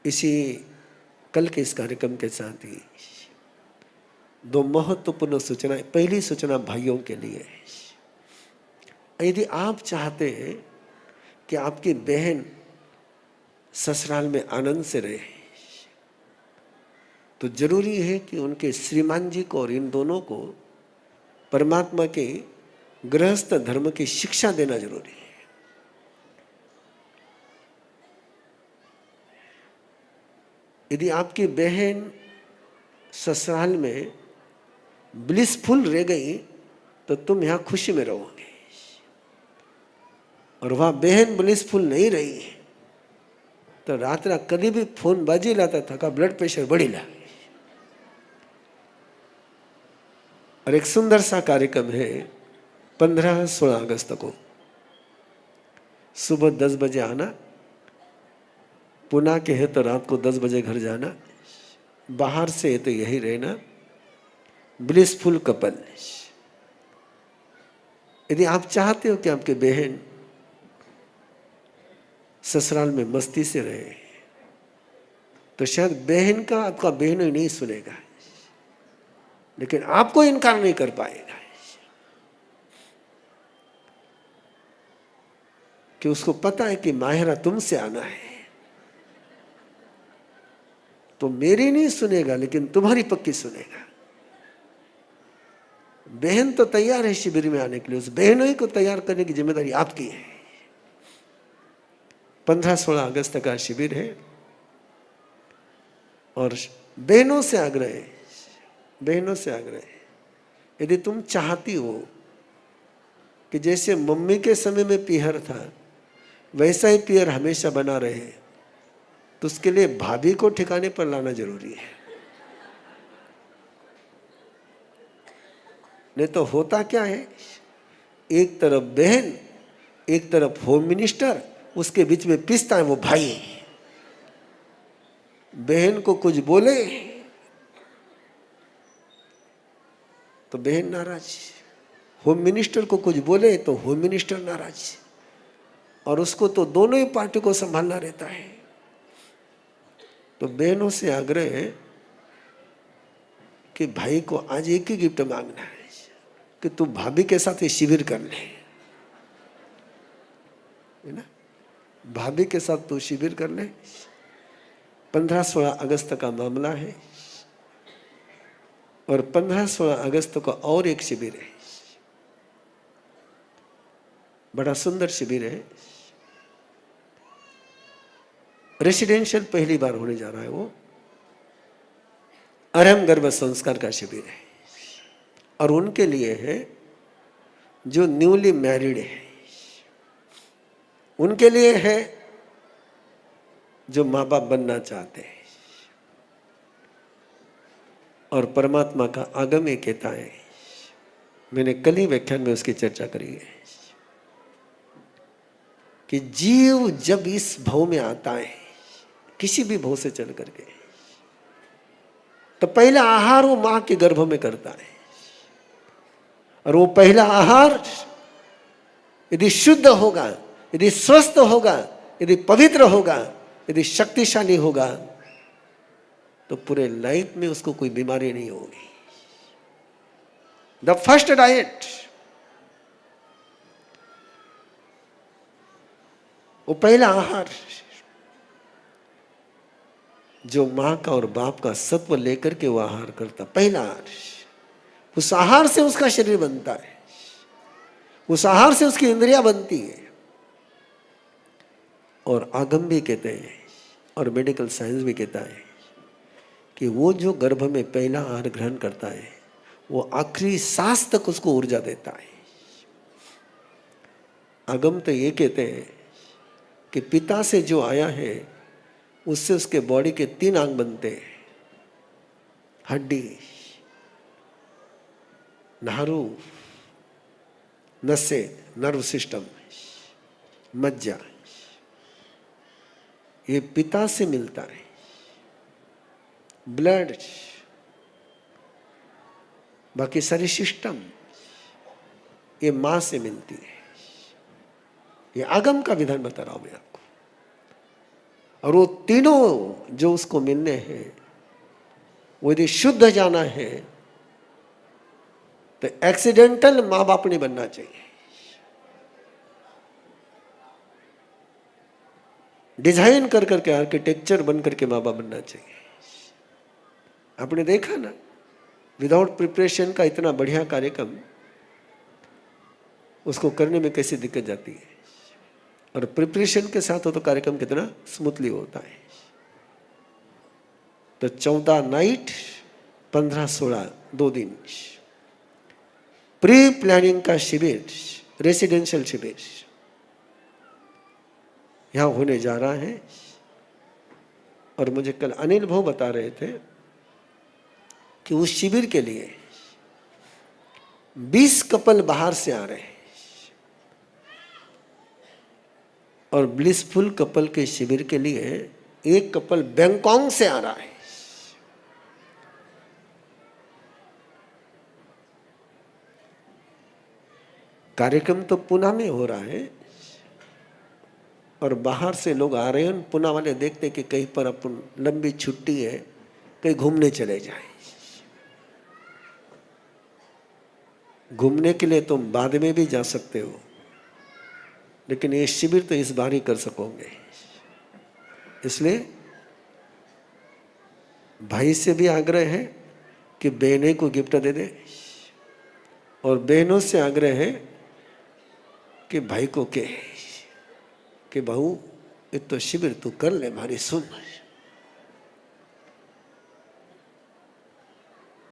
इसी कल के इस कार्यक्रम के साथ ही दो महत्वपूर्ण सूचनाएं। पहली सूचना भाइयों के लिए, यदि आप चाहते हैं कि आपकी बहन ससुराल में आनंद से रहे, तो जरूरी है कि उनके श्रीमान जी को और इन दोनों को परमात्मा के गृहस्थ धर्म की शिक्षा देना जरूरी है। यदि आपकी बहन ससुराल में ब्लिसफुल रह गई तो तुम यहां खुशी में रहोगे, और वह बहन ब्लिसफुल नहीं रही तो रात रात कभी भी फोन बाजी लाता था का ब्लड प्रेशर बढ़ी ला। और एक सुंदर सा कार्यक्रम है 15-16 अगस्त को सुबह 10 बजे आना, पुणे के है तो रात को 10 बजे घर जाना, बाहर से है तो यही रहना। Blissful couple. यदि आप चाहते हो कि आपकी बहन ससुराल में मस्ती से रहे, तो शायद बहन का आपका बहन ही नहीं सुनेगा, लेकिन आपको इनकार नहीं कर पाएगा कि उसको पता है कि माहिरा तुमसे आना है, तो मेरी नहीं सुनेगा लेकिन तुम्हारी पक्की सुनेगा। बहन तो तैयार है शिविर में आने के लिए, उस बहनों ही को तैयार करने की जिम्मेदारी आपकी है। 15-16 अगस्त का शिविर है और बहनों से आग्रह है, यदि तुम चाहती हो कि जैसे मम्मी के समय में पीहर था वैसा ही पीहर हमेशा बना रहे, तो उसके लिए भाभी को ठिकाने पर लाना जरूरी है। नहीं तो होता क्या है, एक तरफ बहन एक तरफ होम मिनिस्टर, उसके बीच में पिसता है वो भाई। बहन को कुछ बोले तो बहन नाराज, होम मिनिस्टर को कुछ बोले तो होम मिनिस्टर नाराज, और उसको तो दोनों ही पार्टी को संभालना रहता है। तो बहनों से आग्रह है कि भाई को आज एक ही गिफ्ट मांगना है कि तू भाभी के साथ ये शिविर कर ले, है ना, भाभी के साथ तू शिविर कर ले। 15-16 अगस्त का मामला है, और 15-16 अगस्त को और एक शिविर है, बड़ा सुंदर शिविर है, रेसिडेंशियल पहली बार होने जा रहा है। वो अर्हम गर्भ संस्कार का शिविर है, और उनके लिए है जो न्यूली मैरिड है, उनके लिए है जो माँ बाप बनना चाहते हैं। और परमात्मा का आगम ये कहता है, मैंने कल ही व्याख्यान में उसकी चर्चा करी है, कि जीव जब इस भव में आता है, किसी भी भव से चल करके, तो पहला आहार वो मां के गर्भ में करता है, और वो पहला आहार यदि शुद्ध होगा, यदि स्वस्थ होगा, यदि पवित्र होगा, यदि शक्तिशाली होगा, तो पूरे लाइफ में उसको कोई बीमारी नहीं होगी। द फर्स्ट डाइट, वो पहला आहार जो मां का और बाप का सत्व लेकर के वो आहार करता, पहला आहार, उस आहार से उसका शरीर बनता है, उस आहार से उसकी इंद्रियां बनती है। और आगम भी कहते हैं और मेडिकल साइंस भी कहता है कि वो जो गर्भ में पहला आहार ग्रहण करता है वो आखिरी सांस तक उसको ऊर्जा देता है। आगम तो ये कहते हैं कि पिता से जो आया है उससे उसके बॉडी के 3 अंग बनते हैं, हड्डी, नाड़ू, नसें, नर्व सिस्टम, मज्जा, ये पिता से मिलता है। ब्लड, बाकी सारी सिस्टम ये मां से मिलती है। ये आगम का विधान बता रहा हूं मैं आपको। और वो तीनों जो उसको मिलने हैं, वो यदि शुद्ध जाना है तो एक्सीडेंटल माँ बाप नहीं बनना चाहिए, डिजाइन कर करके आर्किटेक्चर बन करके माँ बाप बनना चाहिए। आपने देखा ना, विदाउट प्रिपरेशन का इतना बढ़िया कार्यक्रम, उसको करने में कैसी दिक्कत जाती है, और प्रिपरेशन के साथ हो तो कार्यक्रम कितना स्मूथली होता है। तो 14 नाइट 15-16 2 दिन प्री प्लानिंग का शिविर, रेसिडेंशियल शिविर यहां होने जा रहा है। और मुझे कल अनिल भाऊ बता रहे थे कि उस शिविर के लिए 20 कपल बाहर से आ रहे हैं, और ब्लिसफुल कपल के शिविर के लिए एक कपल बैंकॉक से आ रहा है। कार्यक्रम तो पुणे में हो रहा है, और बाहर से लोग आ रहे हैं। पुणे वाले देखते कि कहीं पर अपन लंबी छुट्टी है, कहीं घूमने चले जाएं। घूमने के लिए तुम बाद में भी जा सकते हो, लेकिन ये शिविर तो इस बार ही कर सकोगे। इसलिए भाई से भी आग्रह है कि बहनें को गिफ्ट दे दे, और बहनों से आग्रह है कि भाई को कहे कि बहू ये तो शिविर तू कर ले, हमारी सुन।